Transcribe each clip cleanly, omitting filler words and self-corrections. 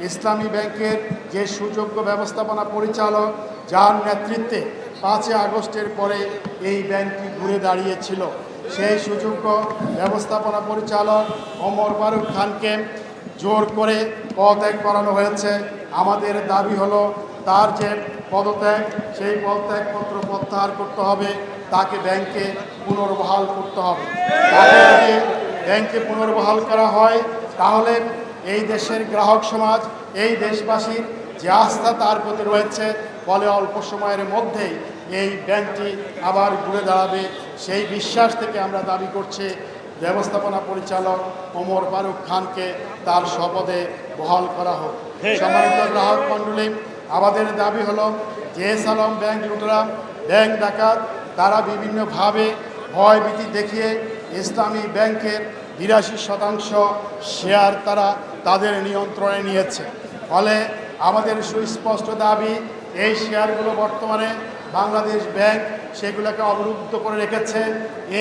ইসলামী ব্যাংকের যে সুযোগ্য ব্যবস্থাপনা পরিচালক, যার নেতৃত্বে 5 আগস্টের পরে এই ব্যাংকটি ঘুরে দাঁড়িয়েছিল, সেই সুযোগ্য ব্যবস্থাপনা পরিচালক ওমর ফারুক খানকে জোর করে পদত্যাগ করানো হয়েছে। আমাদের দাবি হলো তার যে পদত্যাগ, সেই পদত্যাগপত্র প্রত্যাহার করতে হবে, তাকে ব্যাংকে পুনর্বহাল করতে হবে। তাকে যদি ব্যাংকে পুনর্বহাল করা হয়, তাহলে এই দেশের গ্রাহক সমাজ, এই দেশবাসীর যে আস্থা তার প্রতি রয়েছে, ফলে অল্প সময়ের মধ্যেই এই ব্যাংকটি আবার ঘুরে দাঁড়াবে। সেই বিশ্বাস থেকে আমরা দাবি করছি ব্যবস্থাপনা পরিচালক ওমর ফারুক খানকে তার শপথে বহাল করা হোক। সম্মানিত গ্রাহক মণ্ডলী, আমাদের দাবি হলো যে সালাম ব্যাংক লুটেরা, ব্যাংক ডাকাত, তারা বিভিন্নভাবে ভয়ভীতি দেখিয়ে ইসলামী ব্যাংকের 82% শেয়ার তারা তাদের নিয়ন্ত্রণে নিয়েছে। ফলে আমাদের সুস্পষ্ট দাবি, এই শেয়ারগুলো বর্তমানে বাংলাদেশ ব্যাংক সেগুলোকে অবরুদ্ধ করে রেখেছে।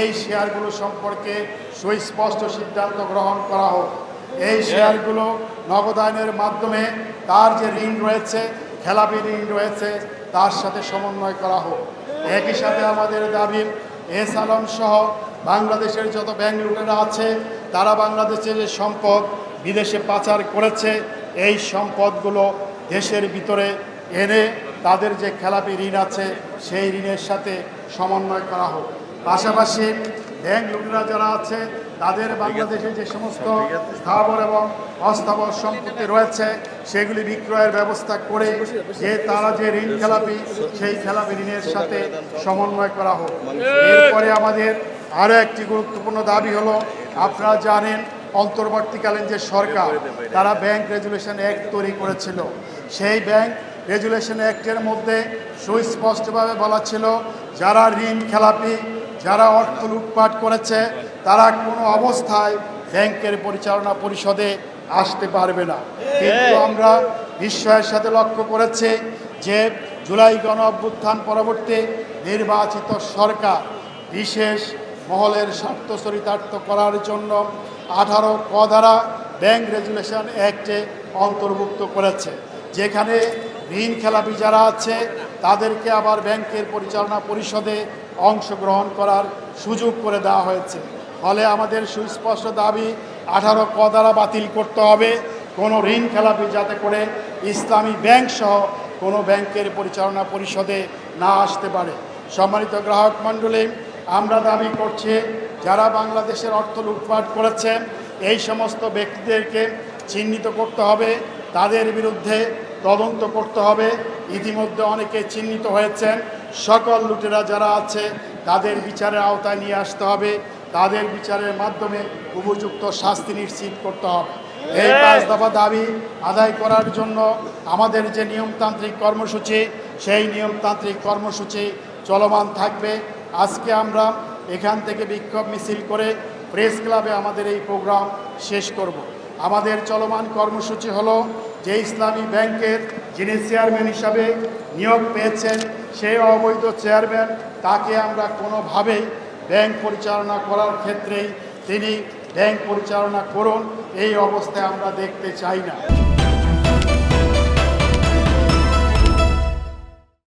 এই শেয়ারগুলো সম্পর্কে সুস্পষ্ট সিদ্ধান্ত গ্রহণ করা হোক। এই শেয়ারগুলো নগদায়নের মাধ্যমে তার যে ঋণ রয়েছে, খেলাপি ঋণ রয়েছে, তার সাথে সমন্বয় করা হোক। একই সাথে আমাদের দাবি, এস আলম সহ বাংলাদেশের যত ব্যাংক লুটেরা আছে, তারা বাংলাদেশের যে সম্পদ বিদেশে পাচার করেছে, এই সম্পদগুলো দেশের ভিতরে এনে তাদের যে খেলাপি ঋণ আছে, সেই ঋণের সাথে সমন্বয় করা হোক। পাশাপাশি ব্যাংক লুটেরা যারা আছে, তাদের বাংলাদেশে যে সমস্ত স্থাবর এবং অস্থাবর সম্পত্তি রয়েছে, সেগুলি বিক্রয়ের ব্যবস্থা করে যে তারা যে ঋণ খেলাপি, সেই খেলাপি ঋণের সাথে সমন্বয় করা হোক। এরপরে আমাদের আরও একটি গুরুত্বপূর্ণ দাবি হলো, আপনারা জানেন অন্তর্বর্তীকালীন যে সরকার, তারা ব্যাংক রেজুলেশন অ্যাক্ট তৈরি করেছিল। সেই ব্যাংক রেজুলেশন অ্যাক্টের মধ্যে সুস্পষ্টভাবে বলা ছিল, যারা ঋণ খেলাপি, যারা অর্থ লুটপাট করেছে, তারা কোনো অবস্থায় ব্যাংকের পরিচালনা পরিষদে আসতে পারবে না। কিন্তু আমরা বিস্ময়ের সাথে লক্ষ্য করেছি যে জুলাই গণ অভ্যুত্থান পরবর্তী নির্বাচিত সরকার বিশেষ মহলের স্বার্থ চরিতার্থ করার জন্য 18 ক ধারা ব্যাংক রেজুলেশন অ্যাক্টে অন্তর্ভুক্ত করেছে, যেখানে ঋণ খেলাপি যারা আছে তাদেরকে আবার ব্যাংকের পরিচালনা পরিষদে অংশগ্রহণ করার সুযোগ করে দেওয়া হয়েছে। ফলে আমাদের সুস্পষ্ট দাবি, 18 ক ধারা বাতিল করতে হবে, কোনো ঋণ খেলাপি যাতে করে ইসলামী ব্যাংক সহ কোনো ব্যাংকের পরিচালনা পরিষদে না আসতে পারে। সম্মানিত গ্রাহক মণ্ডলী, আমরা দাবি করছি, যারা বাংলাদেশের অর্থ লুটপাট করেছেন, এই সমস্ত ব্যক্তিদেরকে চিহ্নিত করতে হবে, তাদের বিরুদ্ধে তদন্ত করতে হবে। ইতিমধ্যে অনেকে চিহ্নিত হয়েছেন। সকল লুটেরা যারা আছে তাদের বিচারের আওতায় নিয়ে আসতে হবে, তাদের বিচারের মাধ্যমে উপযুক্ত শাস্তি নিশ্চিত করতে হবে। এই 5 দফা দাবি আদায় করার জন্য আমাদের যে নিয়মতান্ত্রিক কর্মসূচি, সেই নিয়মতান্ত্রিক কর্মসূচি চলমান থাকবে। আজকে আমরা এখান থেকে বিক্ষোভ মিছিল করে প্রেস ক্লাবে আমাদের এই প্রোগ্রাম শেষ করব। আমাদের চলমান কর্মসূচি হলো, যে ইসলামী ব্যাংকের যিনি চেয়ারম্যান হিসাবে নিয়োগ পেয়েছেন, সেই অবৈধ চেয়ারম্যান, তাকে আমরা কোনোভাবেই ব্যাংক পরিচালনা করার ক্ষেত্রেই তিনি ব্যাংক পরিচালনা করুন, এই অবস্থায় আমরা দেখতে চাই না।